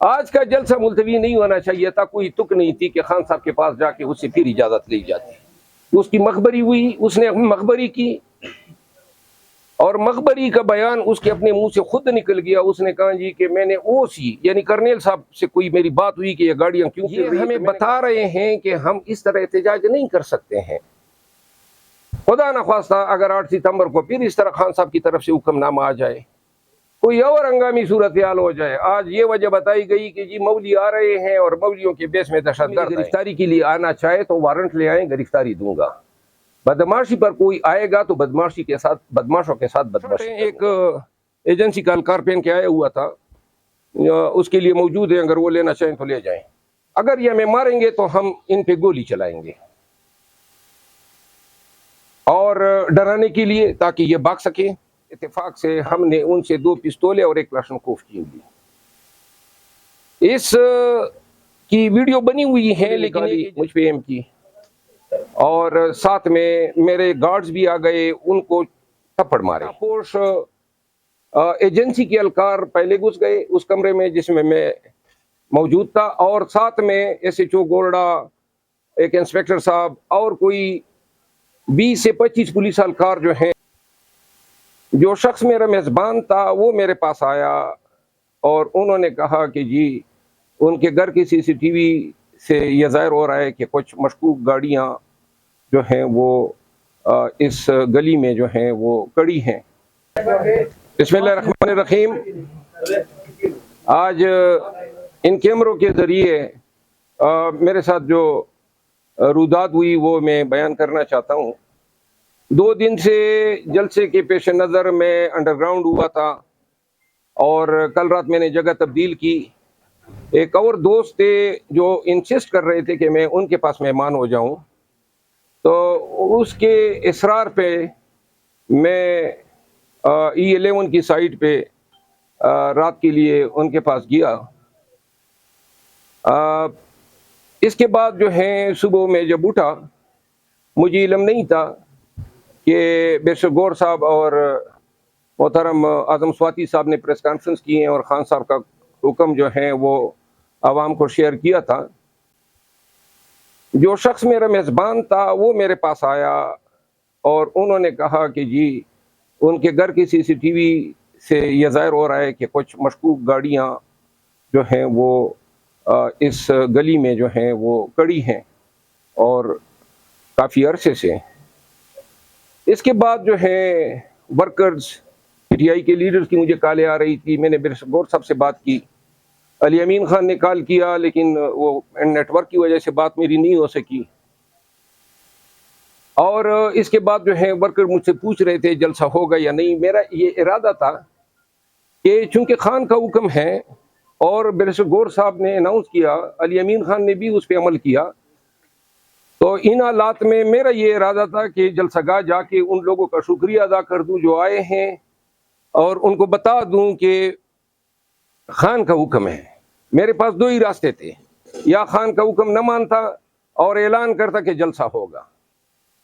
آج کا جلسہ ملتوی نہیں ہونا چاہیے تھا، کوئی تک نہیں تھی کہ خان صاحب کے پاس جا کے اس سے پھر اجازت لی جاتی۔ اس کی مخبری ہوئی، اس نے مخبری کی، اور مخبری کا بیان اس کے اپنے منہ سے خود نکل گیا۔ اس نے کہا جی کہ میں نے اوسی یعنی کرنیل صاحب سے کوئی میری بات ہوئی کہ یہ گاڑیاں کیوں پھر رہی ہیں، ہمیں بتا رہے ہیں کہ ہم اس طرح احتجاج نہیں کر سکتے ہیں۔ خدا نخواستہ اگر 8 ستمبر کو پھر اس طرح خان صاحب کی طرف سے حکم نامہ آ جائے، کوئی اور ہنگامی صورتحال ہو جائے۔ آج یہ وجہ بتائی گئی کہ جی مولوی آ رہے ہیں اور مولویوں کے بیس میں دہشت گرد گرفتاری کے لیے آنا چاہے تو وارنٹ لے آئیں، گرفتاری دوں گا۔ بدماشی پر کوئی آئے گا تو بدماشی کے ساتھ بدماشوں کے ساتھ بدماشی۔ ایک ایجنسی کا اہلکار پہن کے آیا ہوا تھا، اس کے لیے موجود ہے، اگر وہ لینا چاہیں تو لے جائیں۔ اگر یہ ہمیں ماریں گے تو ہم ان پہ گولی چلائیں گے، اور ڈرانے کے لیے تاکہ یہ بھاگ سکیں۔ اتفاق سے ہم نے ان سے 2 پستولیں اور 1 کلاشنکوف چھین لی۔ اس کی ویڈیو بنی ہوئی ہے، لیکن مجھ پہ ایم کی، اور ساتھ میں میرے گارڈز بھی آ گئے، ان کو تھپڑ مارے۔ پوش ایجنسی کے اہلکار پہلے گھس گئے اس کمرے میں جس میں میں موجود تھا، اور ساتھ میں ایس ایچ او گولڈا، ایک انسپیکٹر صاحب، اور کوئی 20 سے 25 پولیس اہلکار جو ہیں۔ جو شخص میرا میزبان تھا وہ میرے پاس آیا اور انہوں نے کہا کہ جی ان کے گھر کی CCTV سے یہ ظاہر ہو رہا ہے کہ کچھ مشکوک گاڑیاں جو ہیں وہ اس گلی میں جو ہیں وہ کڑی ہیں۔ بسم اللہ الرحمن الرحیم۔ آج ان کیمروں کے ذریعے میرے ساتھ جو روداد ہوئی وہ میں بیان کرنا چاہتا ہوں۔ 2 دن سے جلسے کے پیش نظر میں انڈر گراؤنڈ ہوا تھا، اور کل رات میں نے جگہ تبدیل کی۔ ایک اور دوست تھے جو انسسٹ کر رہے تھے کہ میں ان کے پاس مہمان ہو جاؤں، تو اس کے اصرار پہ میں E11 کی سائٹ پہ رات کے لیے ان کے پاس گیا۔ اس کے بعد جو ہے صبح میں جب اٹھا، مجھے علم نہیں تھا کہ بیشر گور صاحب اور محترم اعظم سواتی صاحب نے پریس کانفرنس کی ہیں اور خان صاحب کا حکم جو ہے وہ عوام کو شیئر کیا تھا۔ جو شخص میرا میزبان تھا وہ میرے پاس آیا اور انہوں نے کہا کہ جی ان کے گھر کی CCTV سے یہ ظاہر ہو رہا ہے کہ کچھ مشکوک گاڑیاں جو ہیں وہ اس گلی میں جو ہیں وہ کڑی ہیں اور کافی عرصے سے۔ اس کے بعد جو ہے ورکرز PTI کے لیڈرز کی مجھے کالیں آ رہی تھی۔ میں نے بیشر گور صاحب سے بات کی، علی امین خان نے کال کیا، لیکن وہ نیٹ ورک کی وجہ سے بات میری نہیں ہو سکی۔ اور اس کے بعد جو ہے ورکر مجھ سے پوچھ رہے تھے جلسہ ہوگا یا نہیں۔ میرا یہ ارادہ تھا کہ چونکہ خان کا حکم ہے اور بیشر گور صاحب نے اناؤنس کیا، علی امین خان نے بھی اس پہ عمل کیا، تو ان حالات میں میرا یہ ارادہ تھا کہ جلسہ گاہ جا کے ان لوگوں کا شکریہ ادا کر دوں جو آئے ہیں، اور ان کو بتا دوں کہ خان کا حکم ہے۔ میرے پاس 2 ہی راستے تھے، یا خان کا حکم نہ مانتا اور اعلان کرتا کہ جلسہ ہوگا،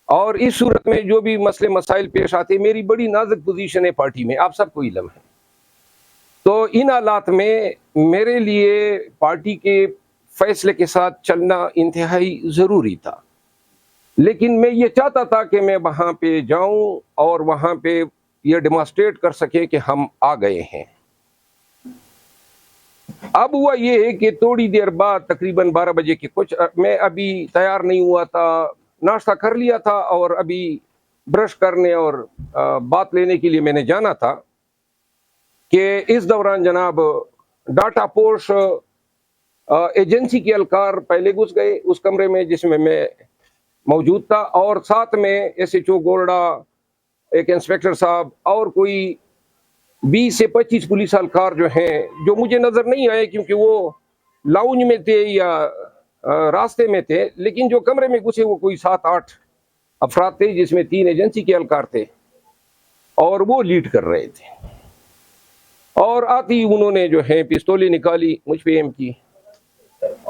اور اس صورت میں جو بھی مسئلے مسائل پیش آتے، میری بڑی نازک پوزیشن ہے پارٹی میں، آپ سب کو علم ہے، تو ان حالات میں میرے لیے پارٹی کے فیصلے کے ساتھ چلنا انتہائی ضروری تھا۔ لیکن میں یہ چاہتا تھا کہ میں وہاں پہ جاؤں اور وہاں پہ یہ ڈیمانسٹریٹ کر سکے کہ ہم آ گئے ہیں۔ اب ہوا یہ ہے کہ تھوڑی دیر بعد تقریباً 12 بجے کے کچھ، میں ابھی تیار نہیں ہوا تھا، ناشتہ کر لیا تھا اور ابھی برش کرنے اور بات لینے کے لیے میں نے جانا تھا، کہ اس دوران جناب ڈاٹا پوش ایجنسی کے اہلکار پہلے گھس گئے اس کمرے میں جس میں میں موجود تھا، اور ساتھ میں SHO گولڈا، ایک انسپیکٹر صاحب، اور کوئی 20 سے 25 پولیس اہلکار جو ہیں، جو مجھے نظر نہیں آئے کیونکہ وہ لاؤنج میں تھے یا راستے میں تھے، لیکن جو کمرے میں گھسے وہ کوئی 7-8 افراد تھے، جس میں 3 ایجنسی کے اہلکار تھے اور وہ لیڈ کر رہے تھے۔ اور آتی انہوں نے جو ہے پستولیں نکالی، مجھ پہ ایم کی،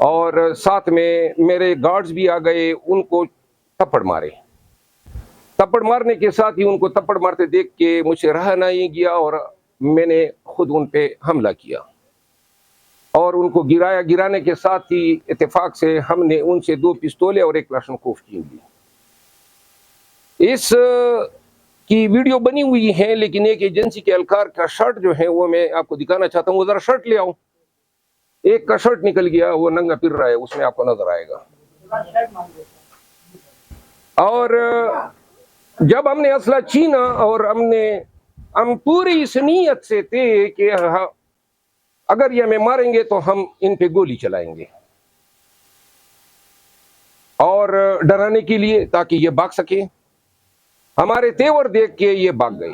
اور ساتھ میں میرے گارڈز بھی آ گئے، ان کو تھپڑ مارے۔ تھپڑ مارنے کے ساتھ ہی ان کو تھپڑ مارتے دیکھ کے مجھ سے رہا نہیں گیا اور میں نے خود ان پہ حملہ کیا۔ اور ان کو گرانے کے ساتھ ہی اتفاق سے ہم نے ان سے 2 پستولیں اور 1 کلاشنکوف چھین لی۔ اس کی ویڈیو بنی ہوئی ہے، لیکن ایک ایجنسی کے اہلکار کا شرٹ جو ہے وہ میں آپ کو دکھانا چاہتا ہوں۔ وہ ذرا شرٹ لے آؤ۔ ایک کا شرٹ نکل گیا، وہ ننگا پھر رہا ہے، اس میں آپ کو نظر آئے گا۔ اور جب ہم نے اسلحہ چھینا اور ہم پوری اس نیت سے تھے کہ اگر یہ ہمیں ماریں گے تو ہم ان پہ گولی چلائیں گے، اور ڈرانے کے لیے تاکہ یہ بھاگ سکے۔ ہمارے تیور دیکھ کے یہ بھاگ گئے۔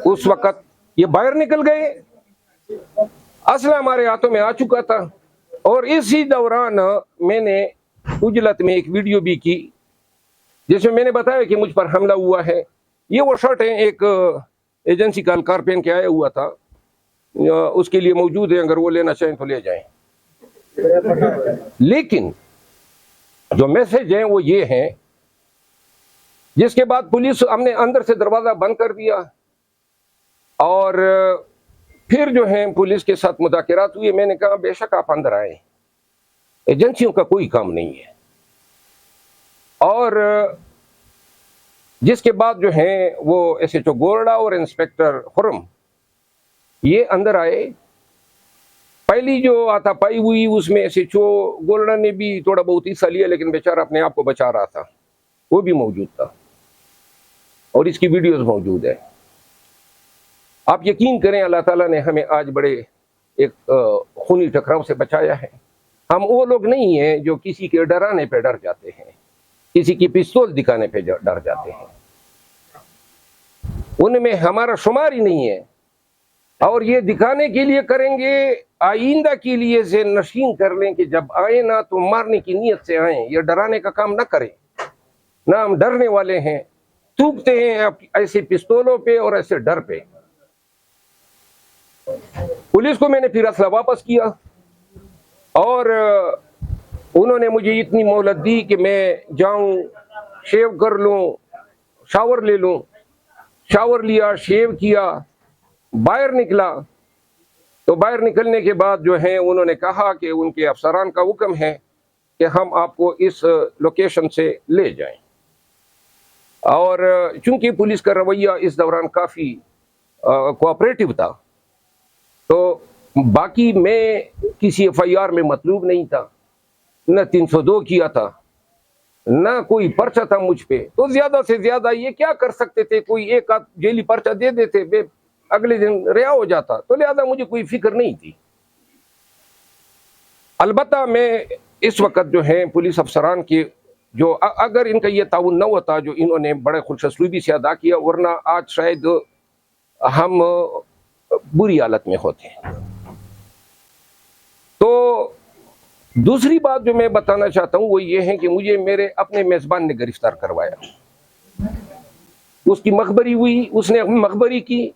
اس وقت یہ باہر نکل گئے، اسلحہ ہمارے ہاتھوں میں آ چکا تھا، اور اسی دوران میں نے اجلت میں ایک ویڈیو بھی کی جس میں نے بتایا کہ مجھ پر حملہ ہوا ہے۔ یہ وہ شرٹ ہے، ایک ایجنسی کا اہلکار پہن کے آیا ہوا تھا، اس کے لیے موجود ہے، اگر وہ لینا چاہیں تو لے جائیں۔ لیکن جو میسج ہیں وہ یہ ہیں، جس کے بعد پولیس، ہم نے اندر سے دروازہ بند کر دیا، اور پھر جو ہے پولیس کے ساتھ مذاکرات ہوئے۔ میں نے کہا بے شک آپ اندر آئیں، ایجنسیوں کا کوئی کام نہیں ہے۔ اور جس کے بعد جو ہیں وہ ایس ایچ او گورڈا اور انسپیکٹر خرم یہ اندر آئے۔ پہلی جو آتا پائی ہوئی اس میں ایس ایچ او گورڈا نے بھی تھوڑا بہت حصہ لیا، لیکن بیچارہ اپنے آپ کو بچا رہا تھا، وہ بھی موجود تھا، اور اس کی ویڈیوز موجود ہے۔ آپ یقین کریں اللہ تعالیٰ نے ہمیں آج بڑے ایک خونی ٹکراؤ سے بچایا ہے۔ ہم وہ لوگ نہیں ہیں جو کسی کے ڈرانے پہ ڈر جاتے ہیں، کسی کی پستول دکھانے پہ ڈر جاتے ہیں، ان میں ہمارا شمار ہی نہیں ہے۔ اور یہ دکھانے کے لیے کریں گے، آئندہ کے لیے ذہن نشین کر لیں کہ جب آئیں نا تو مارنے کی نیت سے آئیں، یہ ڈرانے کا کام نہ کریں۔ نہ ہم ڈرنے والے ہیں، تھوکتے ہیں ایسے پستولوں پہ اور ایسے ڈر پہ۔ پولیس کو میں نے پھر اسلحہ واپس کیا، اور انہوں نے مجھے اتنی مہلت دی کہ میں جاؤں، شیو کر لوں، شاور لے لوں۔ شاور لیا، شیو کیا، باہر نکلا، تو باہر نکلنے کے بعد جو ہے انہوں نے کہا کہ ان کے افسران کا حکم ہے کہ ہم آپ کو اس لوکیشن سے لے جائیں۔ اور چونکہ پولیس کا رویہ اس دوران کافی کوآپریٹو تھا، تو باقی میں کسی ایف آئی آر میں مطلوب نہیں تھا، نہ 302 کیا تھا، نہ کوئی پرچہ تھا مجھ پہ، تو زیادہ سے زیادہ یہ کیا کر سکتے تھے، کوئی ایک آدھ جیلی پرچہ دے دیتے، اگلے دن رہا ہو جاتا، تو لہذا مجھے کوئی فکر نہیں تھی۔ البتہ میں اس وقت جو ہے پولیس افسران کی جو اگر ان کا یہ تعاون نہ ہوتا جو انہوں نے بڑے خوش اسلوبی سے ادا کیا، ورنہ آج شاید ہم بری حالت میں ہوتے ہیں۔ تو دوسری بات جو میں بتانا چاہتا ہوں وہ یہ ہے کہ مجھے میرے اپنے میزبان نے گرفتار کروایا۔ اس کی مخبری ہوئی، اس نے مخبری کی،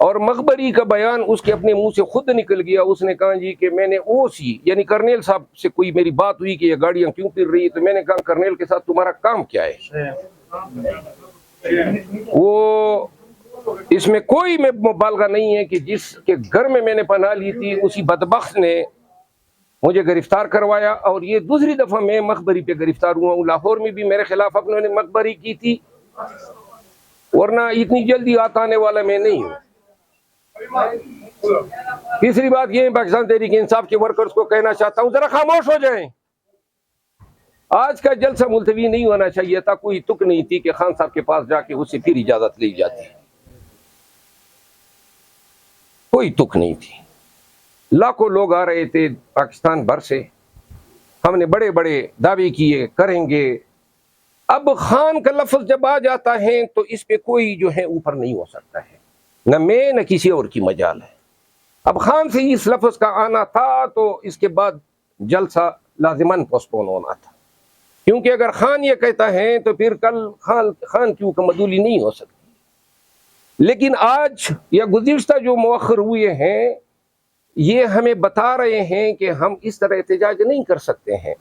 اور مخبری کا بیان اس کے اپنے منہ سے خود نکل گیا۔ اس نے کہا جی کہ میں نے او سی یعنی کرنیل صاحب سے کوئی میری بات ہوئی کہ یہ گاڑیاں کیوں پھر رہی، تو میں نے کہا کرنیل کے ساتھ تمہارا کام کیا ہے؟ وہ اس میں کوئی میں مبالغہ نہیں ہے کہ جس کے گھر میں نے پناہ لی تھی اسی بدبخت نے مجھے گرفتار کروایا، اور یہ دوسری دفعہ میں مخبری پہ گرفتار ہوا ہوں۔ لاہور میں بھی میرے خلاف انہوں نے مخبری کی تھی، ورنہ اتنی جلدی آنے والا میں نہیں ہوں۔ تیسری بات یہ پاکستان تحریک انصاف کے ورکرز کو کہنا چاہتا ہوں، ذرا خاموش ہو جائیں۔ آج کا جلسہ ملتوی نہیں ہونا چاہیے تھا، کوئی تک نہیں تھی کہ خان صاحب کے پاس جا کے اس سے پھر اجازت لی جاتی، کوئی تک نہیں تھی۔ لاکھوں لوگ آ رہے تھے پاکستان بھر سے، ہم نے بڑے بڑے دعوے کیے کریں گے۔ اب خان کا لفظ جب آ جاتا ہے تو اس پہ کوئی جو ہے اوپر نہیں ہو سکتا ہے، نہ میں نہ کسی اور کی مجال ہے۔ اب خان سے اس لفظ کا آنا تھا تو اس کے بعد جلسہ لازماً پوسٹپون ہونا تھا، کیونکہ اگر خان یہ کہتا ہے تو پھر کل خان کی حکم عدولی نہیں ہو سکتی۔ لیکن آج یا گزشتہ جو مؤخر ہوئے ہیں یہ ہمیں بتا رہے ہیں کہ ہم اس طرح احتجاج نہیں کر سکتے ہیں۔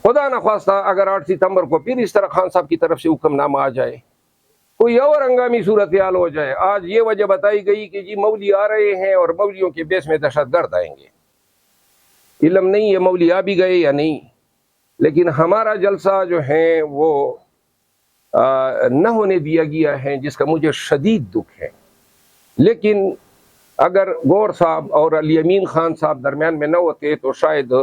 خدا نخواستہ اگر 8 ستمبر کو پھر اس طرح خان صاحب کی طرف سے حکم نامہ آ جائے کوئی اور ہنگامی صورتحال ہو جائے. آج یہ وجہ بتائی گئی کہ جی مولوی آ رہے ہیں اور مولیوں کے بیس میں دہشت گرد آئیں گے. علم نہیں ہے مولوی آ بھی گئے یا نہیں، لیکن ہمارا جلسہ جو ہے وہ نہ ہونے دیا گیا ہے، جس کا مجھے شدید دکھ ہے. لیکن اگر گور صاحب اور علی امین خان صاحب درمیان میں نہ ہوتے تو شاید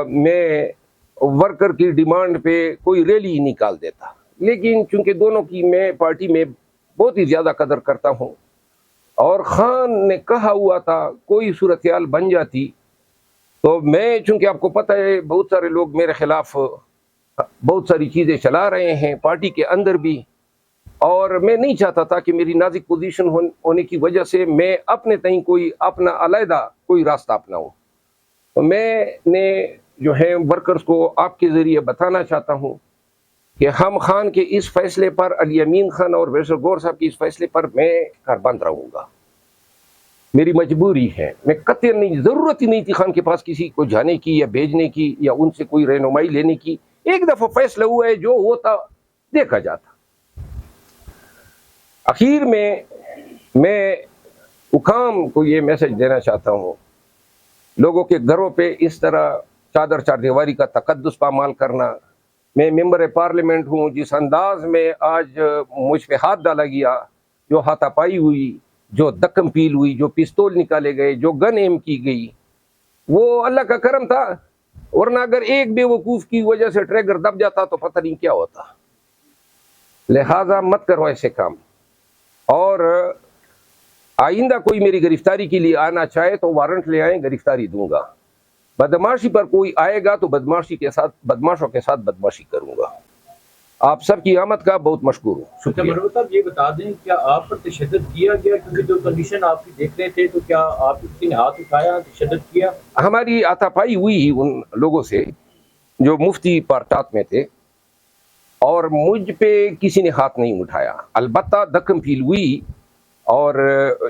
میں ورکر کی ڈیمانڈ پہ کوئی ریلی ہی نکال دیتا. لیکن چونکہ دونوں کی میں پارٹی میں بہت ہی زیادہ قدر کرتا ہوں، اور خان نے کہا ہوا تھا کوئی صورتحال بن جاتی تو میں، چونکہ آپ کو پتہ ہے بہت سارے لوگ میرے خلاف بہت ساری چیزیں چلا رہے ہیں پارٹی کے اندر بھی، اور میں نہیں چاہتا تھا کہ میری نازک پوزیشن ہونے کی وجہ سے میں اپنے تئیں کوئی اپنا علیحدہ کوئی راستہ اپناؤں. تو میں نے جو ہے ورکرز کو آپ کے ذریعے بتانا چاہتا ہوں کہ ہم خان کے اس فیصلے پر، علی امین خان اور ویسر گور صاحب کے اس فیصلے پر میں کاربند رہوں گا. میری مجبوری ہے، میں قطعاً نہیں، ضرورت ہی نہیں تھی خان کے پاس کسی کو جانے کی یا بھیجنے کی یا ان سے کوئی رہنمائی لینے کی. ایک دفعہ فیصلہ ہوا ہے، جو ہوتا دیکھا جاتا. اخیر میں حکام کو یہ میسج دینا چاہتا ہوں، لوگوں کے گھروں پہ اس طرح چادر چار دیواری کا تقدس پامال کرنا. میں ممبر پارلیمنٹ ہوں، جس انداز میں آج مجھ پہ ہاتھ ڈالا گیا، جو ہاتھا پائی ہوئی، جو دکم پیل ہوئی، جو پستول نکالے گئے، جو گن ایم کی گئی، وہ اللہ کا کرم تھا. ورنہ اگر ایک بے وقوف کی وجہ سے ٹریگر دب جاتا تو پتہ نہیں کیا ہوتا. لہذا مت کرو ایسے کام، اور آئندہ کوئی میری گرفتاری کے لیے آنا چاہے تو وارنٹ لے آئیں، گرفتاری دوں گا. بدماشی پر کوئی آئے گا تو بدماشوں کے ساتھ بدماشی کروں گا. آپ سب کی آمد کا بہت مشکور ہوں. شکریہ. مرحبا صاحب، یہ بتا دیں کیا آپ پر تشدد کیا گیا؟ کیونکہ جو کنڈیشن آپ کی دیکھ رہے تھے تو کیا آپ کسی نے ہاتھ اٹھایا، تشدد کیا؟ ہماری ہاتھا پائی ہوئی ان لوگوں سے جو مفتی پارٹات میں تھے، اور مجھ پہ کسی نے ہاتھ نہیں اٹھایا. البتہ دکم فیل ہوئی اور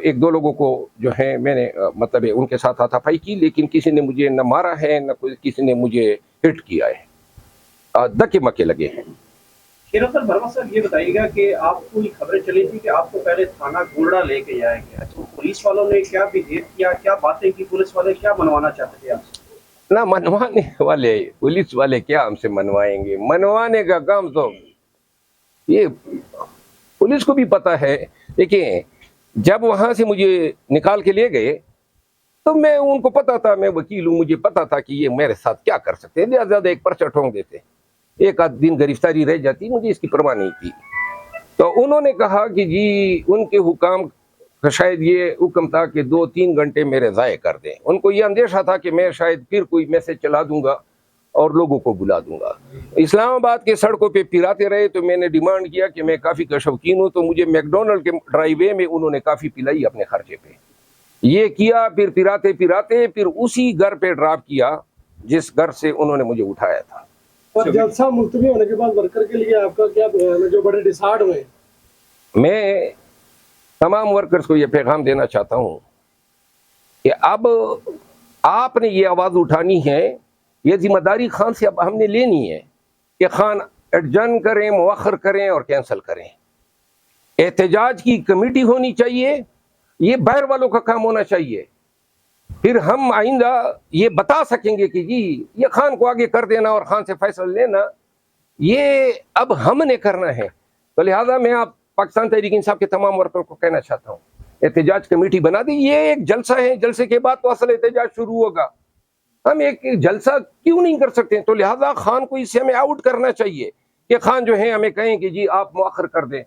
ایک دو لوگوں کو جو ہے میں نے مطلب ان کے ساتھ ہاتھا پائی کی، لیکن کسی نے مجھے نہ مارا ہے نہ کسی نے مجھے ہٹ کیا ہے. دکے مکے لگے ہیں. شیرو سر، بھروا صاحب یہ بتائیے گا کہ آپ کو یہ خبریں چلی تھی کہ آپ کو پہلے تھانہ گولڑا لے کے جایا گیا، تو پولیس والوں نے کیا بہیو کیا، کیا باتیں کی؟ پولیس والے کیا منوانا چاہتے تھے آپ سے؟ نہ منوانے والے پولیس والے کیا ہم سے منوائیں گے؟ منوانے کا کام تو یہ پولیس کو بھی پتا ہے. دیکھیں، جب وہاں سے مجھے نکال کے لے گئے تو میں ان کو پتا تھا، میں وکیل ہوں، مجھے پتا تھا کہ یہ میرے ساتھ کیا کر سکتے ہیں. زیادہ ایک پرچہ ٹھونک دیتے، ایک آدھ دن گرفتاری رہ جاتی، مجھے اس کی پرواہ نہیں تھی. تو انہوں نے کہا کہ جی ان کے حکام کا شاید یہ حکم تھا کہ 2-3 گھنٹے میرے ضائع کر دیں. ان کو یہ اندیشہ تھا کہ میں شاید پھر کوئی میسج چلا دوں گا اور لوگوں کو بلا دوں گا. اسلام آباد کے سڑکوں پہ پھراتے رہے تو میں نے ڈیمانڈ کیا کہ میں کافی کا شوقین ہوں، تو مجھے میکڈونلڈ کے ڈرائی وے میں انہوں نے کافی پلائی اپنے خرچے پہ. یہ کیا، پھر پھراتے پھر اسی گھر پہ ڈراپ کیا جس گھر سے انہوں نے مجھے اٹھایا تھا. اور جلسہ ملتوی ہونے کے بعد ورکر کے لیے آپ کا کیا بیان ہے جو بڑے ڈسہارڈ ہوئے؟ میں تمام ورکرز کو یہ پیغام دینا چاہتا ہوں کہ اب آپ نے یہ آواز اٹھانی ہے، یہ ذمہ داری خان سے اب ہم نے لینی ہے کہ خان ایڈجن کریں، مؤخر کریں اور کینسل کریں. احتجاج کی کمیٹی ہونی چاہیے، یہ باہر والوں کا کام ہونا چاہیے. پھر ہم آئندہ یہ بتا سکیں گے کہ جی یہ خان کو آگے کر دینا اور خان سے فیصلہ لینا یہ اب ہم نے کرنا ہے. تو لہٰذا میں آپ پاکستان تحریک انصاف کے تمام ورکر کو کہنا چاہتا ہوں، احتجاج کمیٹی بنا دی. یہ ایک جلسہ ہے، جلسے کے بعد تو اصل احتجاج شروع ہوگا. ہم ایک جلسہ کیوں نہیں کر سکتے؟ تو لہٰذا خان کو اس سے ہمیں آؤٹ کرنا چاہیے کہ خان جو ہے ہمیں کہیں کہ جی آپ مؤخر کر دیں.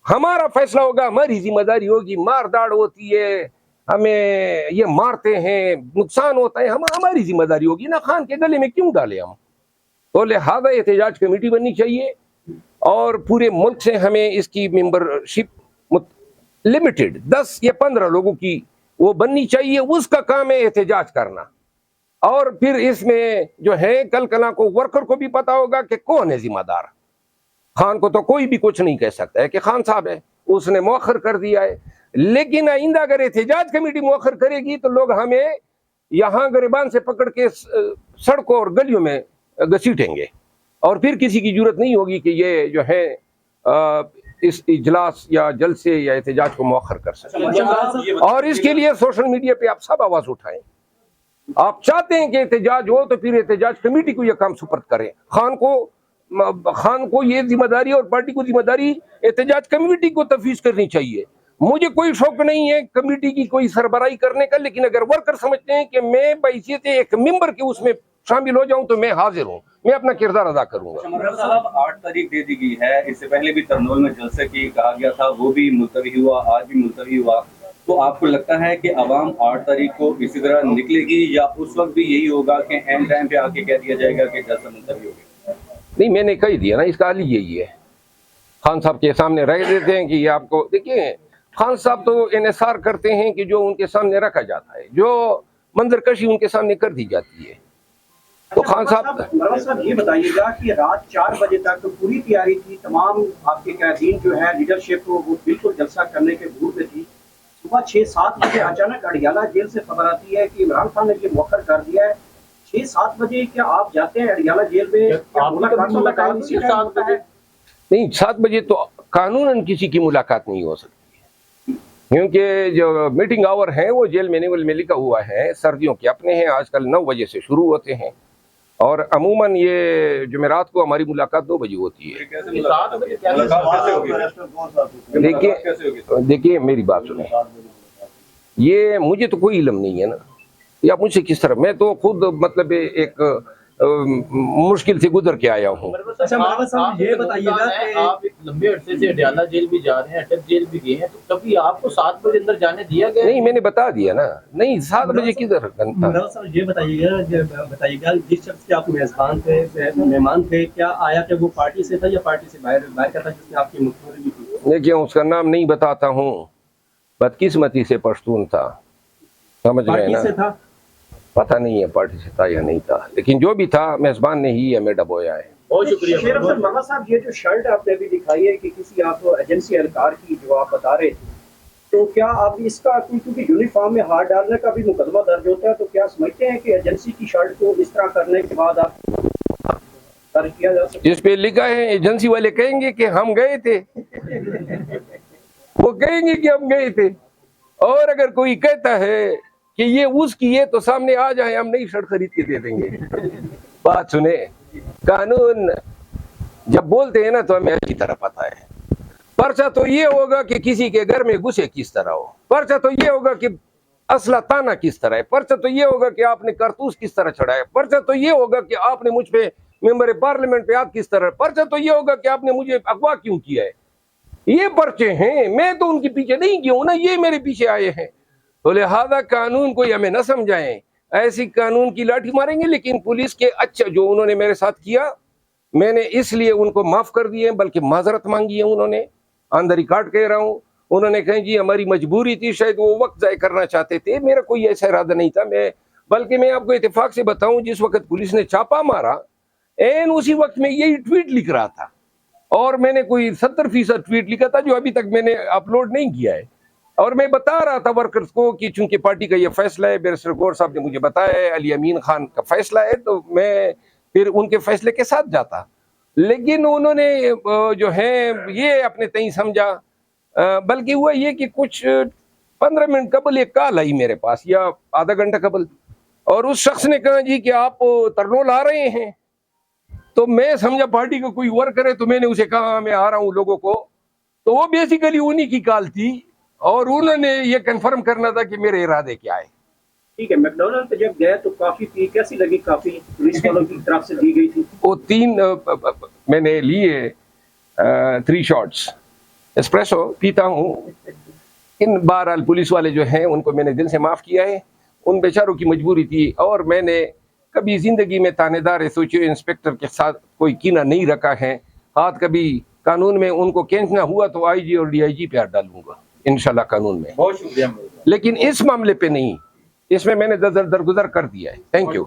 ہمارا فیصلہ ہوگا، ہماری ذمہ داری ہوگی. مار داڑ ہوتی ہے، ہمیں یہ مارتے ہیں، نقصان ہوتا ہے، ہماری ذمہ داری ہوگی نا. خان کے گلے میں کیوں ڈالیں ہم؟ تو لہذا احتجاج کمیٹی بننی چاہیے، اور پورے ملک سے ہمیں اس کی ممبرشپ لمیٹڈ 10 یا 15 لوگوں کی وہ بننی چاہیے. اس کا کام ہے احتجاج کرنا. اور پھر اس میں جو ہے کل کلا کو ورکر کو بھی پتا ہوگا کہ کون ہے ذمہ دار. خان کو تو کوئی بھی کچھ نہیں کہہ سکتا ہے کہ خان صاحب ہے، اس نے مؤخر کر دیا ہے. لیکن آئندہ اگر احتجاج کمیٹی مؤخر کرے گی تو لوگ ہمیں یہاں گریبان سے پکڑ کے سڑکوں اور گلیوں میں گھسیٹیں گے، اور پھر کسی کی جرت نہیں ہوگی کہ یہ جو ہے اس اجلاس یا جلسے یا احتجاج کو مؤخر کر سکیں، اور اس کے لیے سوشل میڈیا پہ آپ سب آواز اٹھائیں۔ آپ چاہتے ہیں کہ احتجاج ہو تو پھر احتجاج کمیٹی کو یہ کام سپرد کریں، خان کو یہ ذمہ داری اور پارٹی کو ذمہ داری احتجاج کمیٹی کو تفویض کرنی چاہیے۔ مجھے کوئی شوق نہیں ہے کمیٹی کی کوئی سربراہی کرنے کا، لیکن اگر ورکر سمجھتے ہیں کہ میں بحیثیت ایک ممبر کے اس میں شامل ہو جاؤں تو میں حاضر ہوں، میں اپنا کردار ادا کروں گا۔ مرحبا صاحب، 8 تاریخ دے دی گئی ہے، اس سے پہلے بھی ترنول میں جلسے کی کہا گیا تھا، وہ بھی ملتوی ہوا، آج بھی ملتوی ہوا، تو آپ کو لگتا ہے کہ عوام 8 تاریخ کو اسی طرح نکلے گی یا اس وقت بھی یہی ہوگا کہ اینڈ ٹائم پہ آ کے کہہ دیا جائے گا کہ جلسہ ملتوی ہو گیا؟ نہیں، میں نے کہہ دیا نا، اس کا حل یہی ہے، خان صاحب کے سامنے رکھ دیتے ہیں کہ یہ آپ کو دیکھیں، خان صاحب تو انحصار کرتے ہیں کہ جو ان کے سامنے رکھا جاتا ہے، جو منظر کشی ان کے سامنے کر دی جاتی ہے، تو خان صاحب مرحبا صاحب یہ بتائیے گا کہ رات 4 بجے تک پوری تیاری تھی، تمام آپ کے قیدین جو ہے لیڈرشپ وہ بالکل جلسہ کرنے کے موڈ میں تھی، صبح 6-7 بجے اچانک اڈیالہ جیل سے خبر آتی ہے کہ عمران خان نے یہ مؤخر کر دیا ہے۔ 6-7 بجے کیا آپ جاتے ہیں اڈیالہ جیل میں؟ نہیں، 7 بجے تو قانوناً کسی کی ملاقات نہیں ہو سکتی ہے، کیونکہ جو میٹنگ آور ہیں وہ جیل مینیول میں لکھا ہوا ہے، سردیوں کے اپنے ہیں، آج کل 9 بجے سے شروع ہوتے ہیں، اور عموماً یہ جمعرات کو ہماری ملاقات 2 بجے ہوتی ہے۔ دیکھیے میری بات سنیں، یہ مجھے تو کوئی علم نہیں ہے نا، یا مجھ سے کس طرح، میں تو خود مطلب ایک مشکل سے گزر کے آیا ہوں۔ اچھا مرحبا صاحب یہ بتائیے گا کہ آپ ایک لمبے عرصے سے اڈیالہ جیل بھی جا رہے ہیں، اٹک جیل بھی گئے ہیں، تو کبھی آپ کو 7 بجے اندر جانے دیا گیا؟ نہیں، میں نے بتا دیا نا، نہیں 7 بجے کدھر گھنٹہ۔ مرحبا صاحب یہ بتائیے گا جس شخص کے آپ میزبان تھے، مہمان تھے، کیا آیا کہ وہ پارٹی سے تھا یا پارٹی سے باہر کا تھا جس نے آپ کی مخبری کی؟ دیکھیے اس کا نام نہیں بتاتا ہوں، بدقسمتی سے پشتون تھا، سمجھ گئے نا، پارٹی سے تھا؟ پتہ نہیں ہے پارٹی سے تھا یا نہیں تھا، لیکن جو بھی تھا میزبان نے ہی ہمیں ڈبویا ہے۔ بہت شکریہ۔ شیر افضل مرحبا صاحب یہ جو شرٹ آپ نے ابھی دکھائی ہے کہ کسی آپ ایجنسی اہلکار کی جو آپ بتا رہے تھے، تو کیا آپ اس کا کیونکہ یونیفارم میں ہاتھ ڈالنے کا بھی مقدمہ درج ہوتا ہے، تو کیا سمجھتے ہیں کہ ایجنسی کی شرٹ کو اس طرح کرنے کے بعد آپ درج کیا جا سکتا ہے؟ جس پہ لکھا ہے ایجنسی والے کہیں گے کہ ہم گئے تھے، وہ کہیں گے کہ ہم گئے تھے، اور اگر کوئی کہتا ہے کہ یہ اس کی ہے تو سامنے آ جائیں، ہم نئی شرٹ خرید کے دے دیں گے۔ بات سنیں، قانون جب بولتے ہیں نا تو ہمیں اچھی طرح پتہ ہے، پرچہ تو یہ ہوگا کہ کسی کے گھر میں گھسے کس طرح ہو، پرچہ تو یہ ہوگا کہ اسلحہ تانا کس طرح ہے، پرچہ تو یہ ہوگا کہ آپ نے کارتوس کس طرح چڑھایا، پرچہ تو یہ ہوگا کہ آپ نے مجھ پہ ممبر پارلیمنٹ پہ ہاتھ کس طرح، پرچہ تو یہ ہوگا کہ آپ نے مجھے اغوا کیوں کیا ہے۔ یہ پرچے ہیں، میں تو ان کے پیچھے نہیں گیا ہوں نا، یہ میرے پیچھے آئے ہیں، تو لہذا قانون کو ہمیں نہ سمجھائیں، ایسی قانون کی لاٹھی ماریں گے۔ لیکن پولیس کے اچھا جو انہوں نے میرے ساتھ کیا، میں نے اس لیے ان کو معاف کر دیے، بلکہ معذرت مانگی ہے انہوں نے، آن دا ریکارڈ کہہ رہا ہوں، انہوں نے کہیں جی ہماری مجبوری تھی، شاید وہ وقت ضائع کرنا چاہتے تھے، میرا کوئی ایسا ارادہ نہیں تھا، بلکہ میں آپ کو اتفاق سے بتاؤں، جس وقت پولیس نے چھاپا مارا این اسی وقت میں یہی ٹویٹ لکھ رہا تھا، اور میں نے کوئی 70% ٹویٹ لکھا تھا جو ابھی تک میں نے اپلوڈ نہیں کیا ہے، اور میں بتا رہا تھا ورکرز کو کہ چونکہ پارٹی کا یہ فیصلہ ہے، بیرسٹر گور صاحب نے مجھے بتایا ہے، علی امین خان کا فیصلہ ہے، تو میں پھر ان کے فیصلے کے ساتھ جاتا، لیکن انہوں نے جو ہے یہ اپنے تئیں سمجھا، بلکہ ہوا یہ کہ کچھ 15 منٹ قبل ایک کال آئی میرے پاس یا آدھا گھنٹہ قبل، اور اس شخص نے کہا جی کہ آپ ترنول آ رہے ہیں، تو میں سمجھا پارٹی کا کوئی ورکر ہے، تو میں نے اسے کہا میں آ رہا ہوں لوگوں کو، تو وہ بیسیکلی انہی کی کال تھی، اور انہوں نے یہ کنفرم کرنا تھا کہ میرے ارادے کیا ہے۔ ٹھیک ہے، میک ڈونلڈ پہ جب گئے تو کافی پی کیسی لگی؟ کافی پولیس والوں کی طرف سے دی گئی تھی؟ وہ 3 میں نے لیے 3 شاٹس اسپریسو پیتا ہوں، ان بہرحال پولیس والے جو ہیں ان کو میں نے دل سے معاف کیا ہے، ان بیچاروں کی مجبوری تھی، اور میں نے کبھی زندگی میں تانے دار ایسوچیو انسپیکٹر کے ساتھ کوئی کینہ نہیں رکھا ہے، ہاتھ کبھی قانون میں ان کو کھینچنا ہوا تو آئی جی اور ڈی آئی جی پہ ہاتھ ڈالوں گا انشاءاللہ قانون میں، بہت شکریہ، لیکن اس معاملے پہ نہیں، اس میں نے درگزر کر دیا ہے۔ Thank you.